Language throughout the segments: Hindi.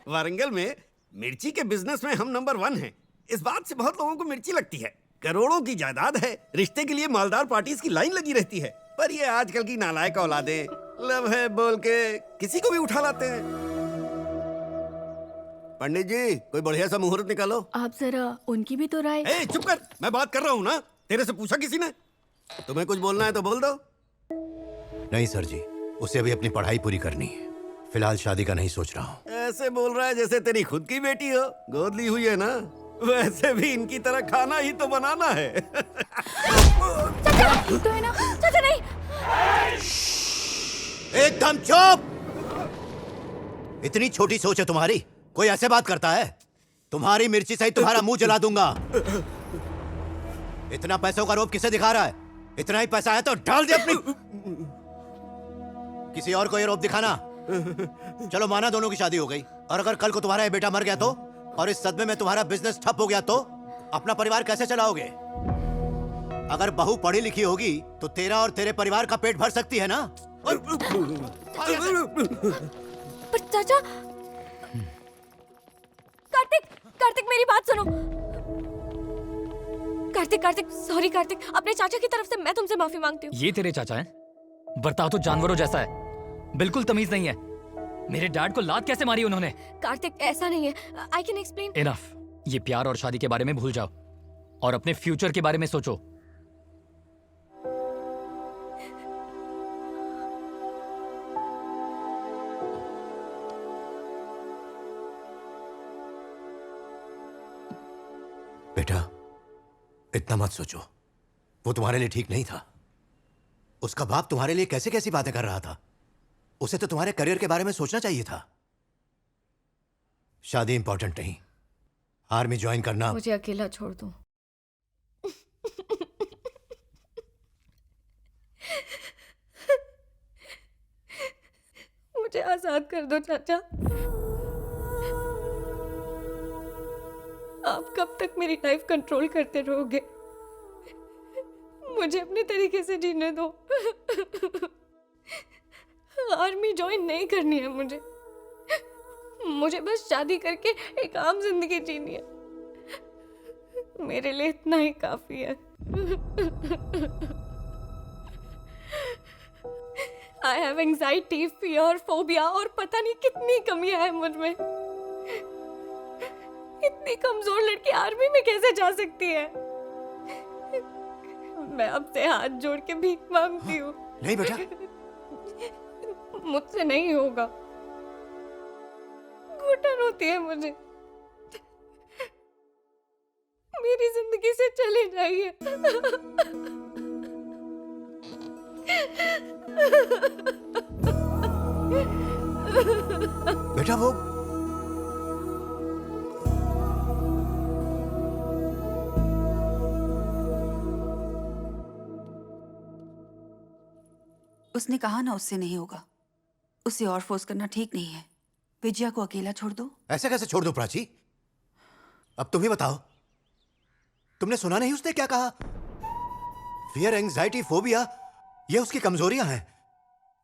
वारंगल में मिर्ची के बिजनेस में हम नंबर 1 हैं। इस बात से बहुत लोगों को मिर्ची लगती है। करोड़ों की जायदाद है, रिश्ते के लिए मालदार पार्टीज की लाइन लगी रहती है। पर ये आजकल की नालायक औलादे लव है बोल के किसी को भी उठा लाते हैं। पंडित जी, कोई बढ़िया सा मुहूर्त निकालो। आप जरा उनकी भी तो राय। ए, चुप कर, मैं बात कर रहा हूँ ना। तेरे से पूछा किसी ने? तुम्हें कुछ बोलना है तो बोल दो। नहीं सर जी, उसे अभी अपनी पढ़ाई पूरी करनी है। फिलहाल शादी का नहीं सोच रहा हूँ। ऐसे बोल रहा है जैसे तेरी खुद की बेटी हो। गोद ली हुई है ना, वैसे भी इनकी तरह खाना ही तो बनाना है। चाचा, तो है ना? चाचा नहीं। एकदम चुप! इतनी छोटी सोच है तुम्हारी? कोई ऐसे बात करता है? तुम्हारी मिर्ची सही तुम्हारा मुंह जला दूंगा। इतना पैसों का रोब किसे दिखा रहा है? इतना ही पैसा है तो डाल दे अपनी। किसी और को ये रोब दिखाना। चलो माना दोनों की शादी हो गई, और अगर कल को तुम्हारा ये बेटा मर गया तो, और इस सदमे में तुम्हारा बिजनेस ठप हो गया तो अपना परिवार कैसे चलाओगे? अगर बहू पढ़ी लिखी होगी तो तेरा और तेरे परिवार का पेट भर सकती है ना? पर चाचा, कार्तिक, कार्तिक मेरी बात सुनो। कार्तिक, कार्तिक, सॉरी कार्तिक, अपने चाचा की तरफ से मैं तुमसे माफी मांगती हूँ। ये तेरे चाचा हैं? बर्ताव तो जानवरों जैसा है, बिल्कुल तमीज नहीं है। मेरे डैड को लात कैसे मारी उन्होंने? कार्तिक ऐसा नहीं है, आई कैन एक्सप्लेन। इनफ, ये प्यार और शादी के बारे में भूल जाओ और अपने फ्यूचर के बारे में सोचो। बेटा, इतना मत सोचो। वो तुम्हारे लिए ठीक नहीं था। उसका बाप तुम्हारे लिए कैसे कैसी बातें कर रहा था। उसे तो तुम्हारे करियर के बारे में सोचना चाहिए था। शादी इंपॉर्टेंट नहीं, आर्मी ज्वाइन करना। मुझे अकेला छोड़ दो। मुझे आजाद कर दो चाचा। आप कब तक मेरी लाइफ कंट्रोल करते रहोगे? मुझे अपने तरीके से जीने दो। आर्मी ज्वाइन नहीं करनी है मुझे। मुझे बस शादी करके एक आम जिंदगी जीनी है। मेरे लिए इतना ही काफी है। I have anxiety, fear, phobia और पता नहीं कितनी कमियां हैं मुझ में। इतनी कमजोर लड़की आर्मी में कैसे जा सकती है? मैं आपसे हाथ जोड़ के भीख मांगती हूँ। नहीं बेटा, मुझसे नहीं होगा। घुटन होती है मुझे। मेरी जिंदगी से चले जाइए। बेटा वो उसने कहा ना उससे नहीं होगा। उसे और फोर्स करना ठीक नहीं है। विजया को अकेला छोड़ दो। ऐसे कैसे छोड़ दो प्राची? अब तुम ही बताओ। तुमने सुना नहीं उसने क्या कहा? फियर, एंजाइटी, फोबिया, ये उसकी कमजोरियां हैं।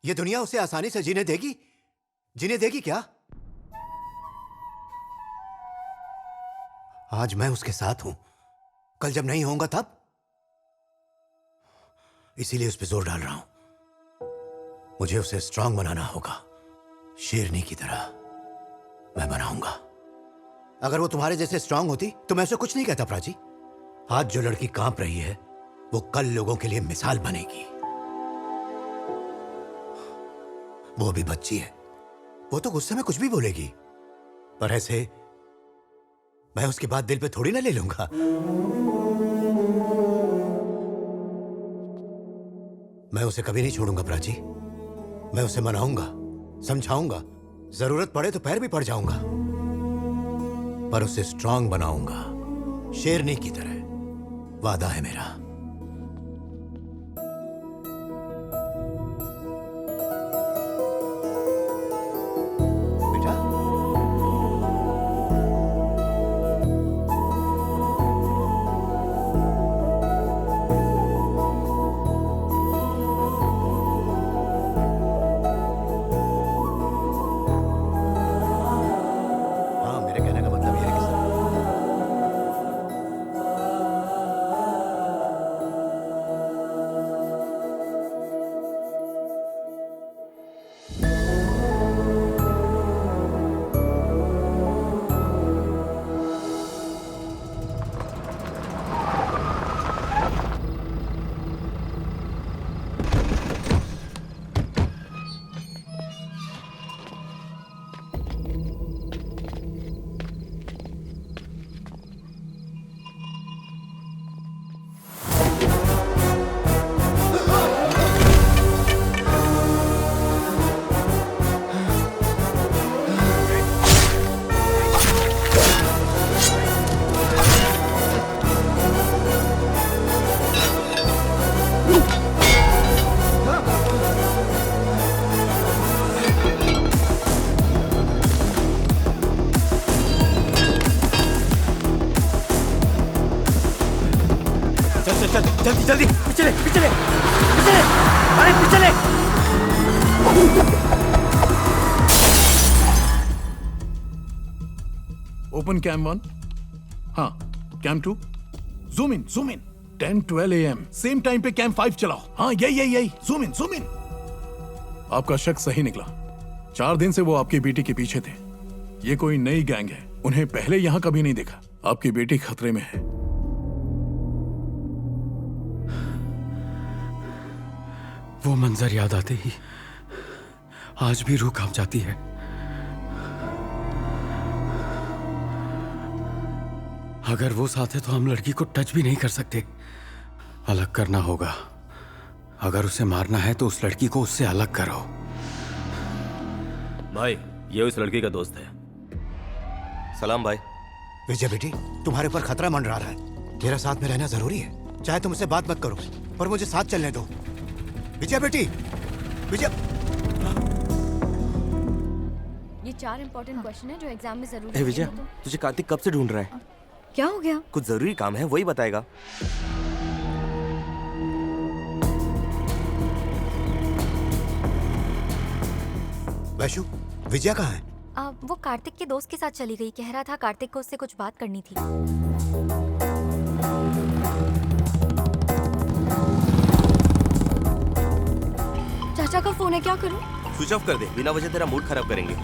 ये दुनिया उसे आसानी से जीने देगी? जीने देगी क्या? आज मैं उसके साथ हूं, कल जब नहीं होऊंगा तब? इसीलिए उस पर जोर डाल रहा हूं। मुझे उसे स्ट्रांग बनाना होगा, शेरनी की तरह मैं बनाऊंगा। अगर वो तुम्हारे जैसे स्ट्रांग होती तो मैं उसे कुछ नहीं कहता प्राची। आज जो लड़की कांप रही है वो कल लोगों के लिए मिसाल बनेगी। वो भी बच्ची है, वो तो गुस्से में कुछ भी बोलेगी, पर ऐसे मैं उसकी बात दिल पे थोड़ी ना ले लूंगा। मैं उसे कभी नहीं छोड़ूंगा प्राची। मैं उसे मनाऊंगा, समझाऊंगा, जरूरत पड़े तो पैर भी पड़ जाऊंगा, पर उसे स्ट्रांग बनाऊंगा, शेरनी की तरह। वादा है मेरा। बेटा, जल्दी जल्दी पीछे ले, पीछे ले, पीछे ले, अरे पीछे ले। ओपन कैम 1, हाँ cam 2, zoom in 10-12 AM same time पे कैम 5 चलाओ। हाँ यही जूम इन। आपका शक सही निकला। 4 दिन से वो आपकी बेटी के पीछे थे। ये कोई नई गैंग है, उन्हें पहले यहां कभी नहीं देखा। आपकी बेटी खतरे में है। वो मंजर याद आते ही आज भी रूह कांप जाती है। अगर वो साथ है तो हम लड़की को टच भी नहीं कर सकते। अलग करना होगा। अगर उसे मारना है तो उस लड़की को उससे अलग करो। भाई ये उस लड़की का दोस्त है। सलाम भाई। विजय बेटी, तुम्हारे ऊपर खतरा मंडरा रहा है। मेरा साथ में रहना जरूरी है। चाहे तुम मुझसे बात मत करो, पर मुझे साथ चलने दो। विजय बेटी, विजय। ये 4 इम्पोर्टेंट क्वेश्चन है जो एग्जाम में जरूरी ए विजय, है। तुझे कार्तिक कब से ढूंढ रहा है? क्या हो गया? कुछ जरूरी काम है, वही बताएगा। वैशु, विजय कहाँ है? वो कार्तिक के दोस्त के साथ चली गई। कह रहा था कार्तिक को उससे कुछ बात करनी थी। चाचा का फोन है, क्या करूं? स्विच ऑफ कर दे, बिना वजह तेरा मूड खराब करेंगे।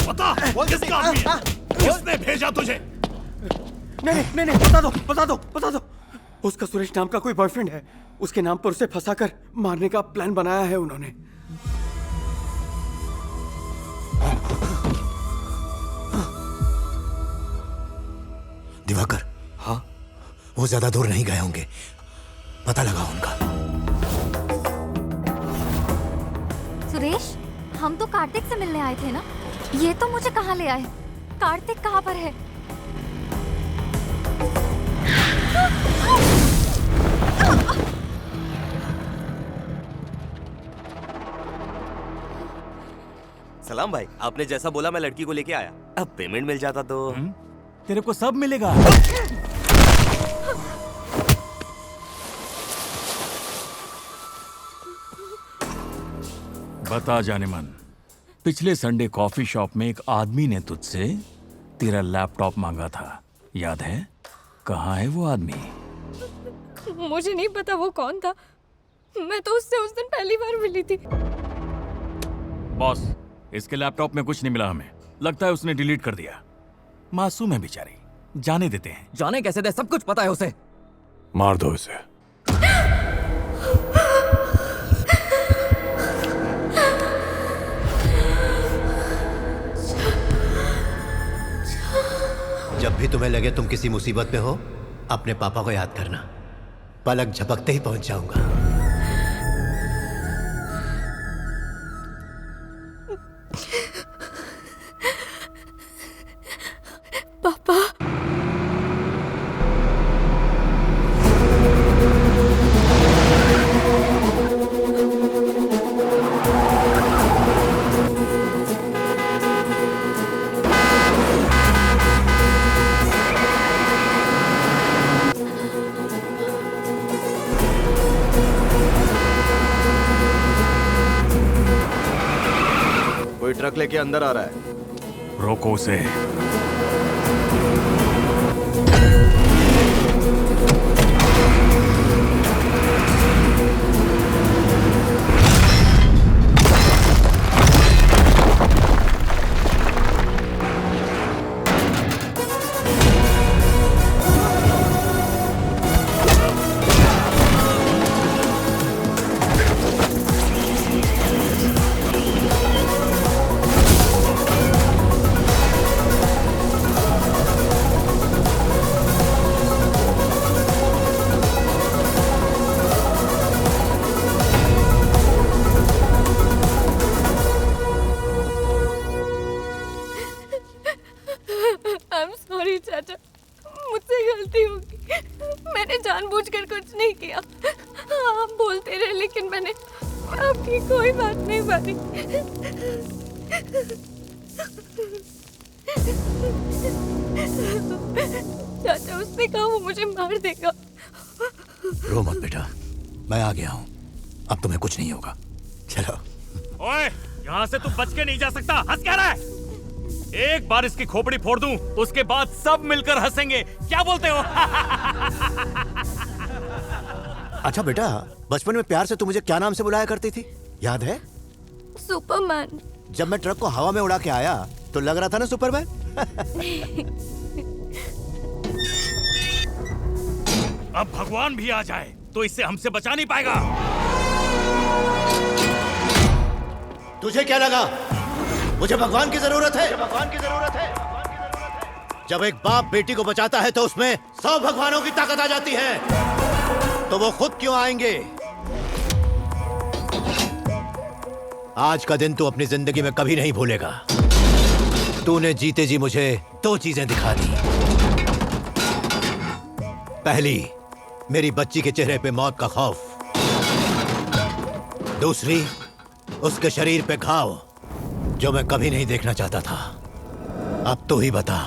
बता किसका आदमी है? किसने भेजा तुझे? नहीं, बता दो। उसका सुरेश नाम का कोई बॉयफ्रेंड है। उसके नाम पर उसे फंसाकर मारने का प्लान बनाया है उन्होंने। दिवाकर, हाँ वो ज्यादा दूर नहीं गए होंगे। पता लगा उनका। सुरेश, हम तो कार्तिक से मिलने आए थे ना। ये तो मुझे कहाँ ले आए? कार्तिक कहाँ पर है? सलाम भाई, आपने जैसा बोला मैं लड़की को लेके आया। अब पेमेंट मिल जाता तो। तेरे को सब मिलेगा। बता जाने मन, पिछले संडे कॉफी शॉप में एक आदमी ने तुझसे तेरा लैपटॉप मांगा था, याद है? कहाँ है वो आदमी? मुझे नहीं पता वो कौन था। मैं तो उससे उस दिन पहली बार मिली थी। बॉस, इसके लैपटॉप में कुछ नहीं मिला हमें। लगता है उसने डिलीट कर दिया। मासूम है बेचारी, जाने देते हैं। जाने कैसे दे, सब कुछ पता है उसे। मार दो इसे। जब भी तुम्हें लगे तुम किसी मुसीबत में हो, अपने पापा को याद करना। पलक झपकते ही पहुंच जाऊंगा। पापा, कोई ट्रक लेके अंदर आ रहा है। रोको उसे। आई एम सॉरी चाचा, मुझसे गलती होगी। मैं मैंने जानबूझकर कुछ नहीं किया। आप बोलते रहे लेकिन मैंने आपकी कोई बात नहीं मानी। चाचा उसने कहा वो मुझे मार देगा। रो मत बेटा, मैं आ गया हूँ, अब तुम्हें कुछ नहीं होगा। चलो। ओए, यहाँ से तू बच के नहीं जा सकता। हंस क्या रहा है? एक बार इसकी खोपड़ी फोड़ दूं, उसके बाद सब मिलकर हंसेंगे। क्या बोलते हो? अच्छा बेटा, बचपन में प्यार से तू मुझे क्या नाम से बुलाया करती थी, याद है? सुपरमैन। जब मैं ट्रक को हवा में उड़ा के आया तो लग रहा था ना सुपरमैन। अब भगवान भी आ जाए तो इससे हमसे बचा नहीं पाएगा। तुझे क्या लगा मुझे भगवान की जरूरत है? भगवान की जरूरत है। जब एक बाप बेटी को बचाता है तो उसमें 100 भगवानों की ताकत आ जाती है, तो वो खुद क्यों आएंगे? आज का दिन तू अपनी जिंदगी में कभी नहीं भूलेगा। तूने जीते जी मुझे 2 चीजें दिखा दी। पहली, मेरी बच्ची के चेहरे पे मौत का खौफ। दूसरी, उसके शरीर पे घाव जो मैं कभी नहीं देखना चाहता था। अब तू ही बता,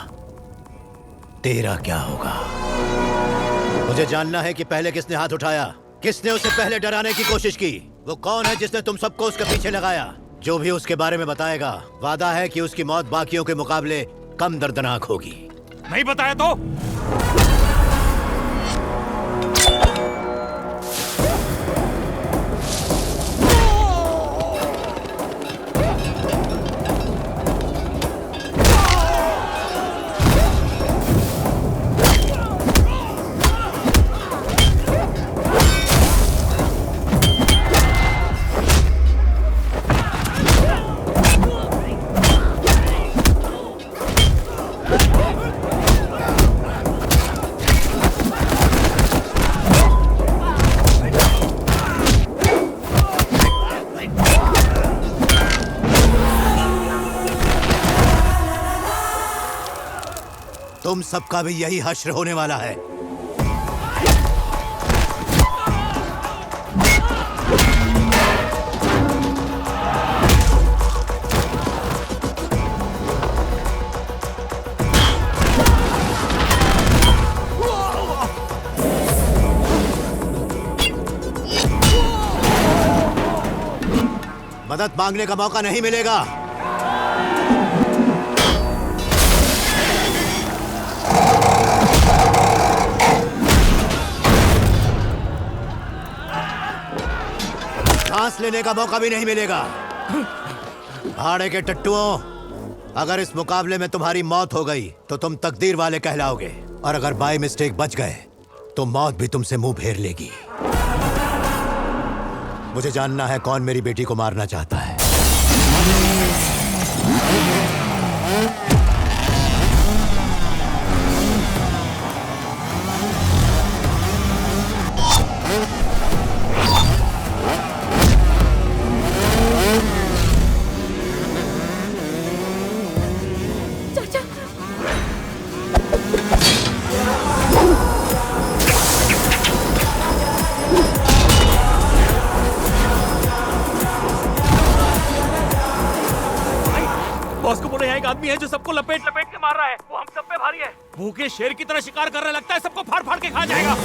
तेरा क्या होगा? मुझे जानना है कि पहले किसने हाथ उठाया, किसने उसे पहले डराने की कोशिश की। वो कौन है जिसने तुम सबको उसके पीछे लगाया? जो भी उसके बारे में बताएगा, वादा है कि उसकी मौत बाकियों के मुकाबले कम दर्दनाक होगी। नहीं बताया तो? तुम सबका भी यही हश्र होने वाला है। मदद मांगने का मौका नहीं मिलेगा। सांस लेने का मौका भी नहीं मिलेगा। भाड़े के टट्टुओं, अगर इस मुकाबले में तुम्हारी मौत हो गई तो तुम तकदीर वाले कहलाओगे, और अगर बाय मिस्टेक बच गए तो मौत भी तुमसे मुंह फेर लेगी। मुझे जानना है कौन मेरी बेटी को मारना चाहता है। बॉस को बोले यहाँ एक आदमी है जो सबको लपेट लपेट के मार रहा है। वो हम सब पे भारी है। भूखे शेर की तरह शिकार करने लगता है, सबको फाड़ फाड़ के खा जाएगा।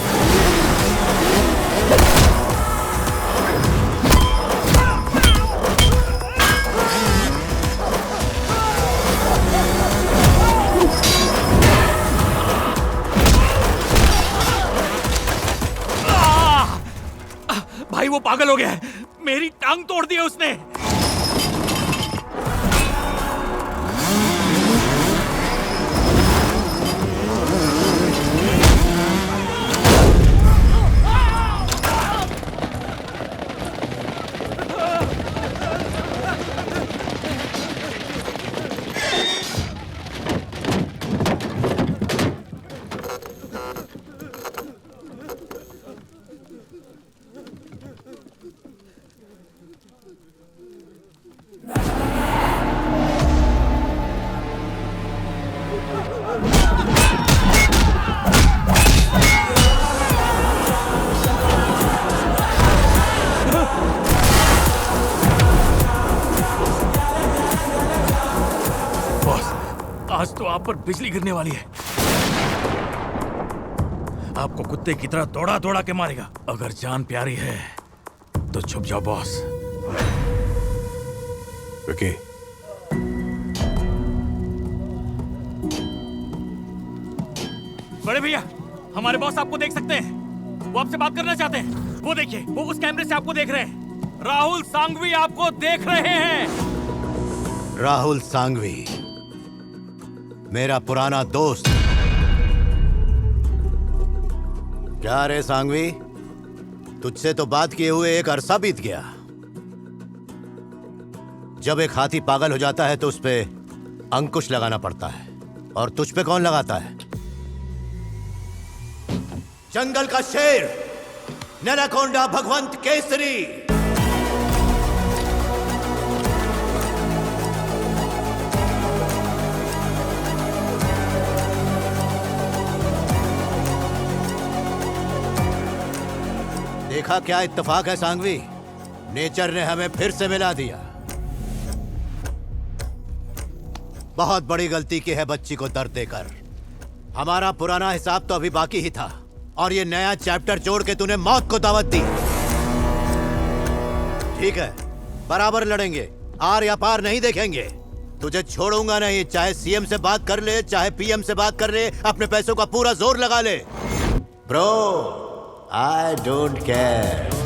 भाई वो पागल हो गया है, मेरी टांग तोड़ दी है उसने। आज तो आप पर बिजली गिरने वाली है। आपको कुत्ते की तरह दौड़ा दौड़ा के मारेगा। अगर जान प्यारी है तो छुप जाओ बॉस। विकी, बड़े भैया, हमारे बॉस आपको देख सकते हैं। वो आपसे बात करना चाहते हैं। वो देखिए, वो उस कैमरे से आपको देख रहे हैं। राहुल सांघवी आपको देख रहे हैं। राहुल सांघवी, मेरा पुराना दोस्त। क्या रे सांघवी, तुझसे तो बात किए हुए एक अरसा बीत गया। जब एक हाथी पागल हो जाता है तो उस पे अंकुश लगाना पड़ता है, और तुझ पे कौन लगाता है? जंगल का शेर, नैनाकोंडा भगवंत केसरी। देखा क्या इत्तेफाक है सांघवी, नेचर ने हमें फिर से मिला दिया। बहुत बड़ी गलती की है बच्ची को दर्द देकर। हमारा पुराना हिसाब तो अभी बाकी ही था, और ये नया चैप्टर जोड़ के तूने मौत को दावत दी। ठीक है, बराबर लड़ेंगे, आर या पार नहीं देखेंगे। तुझे छोड़ूंगा नहीं, चाहे सीएम से बात कर ले, चाहे पीएम से बात कर ले, अपने पैसों का पूरा जोर लगा ले। Bro, I don't care.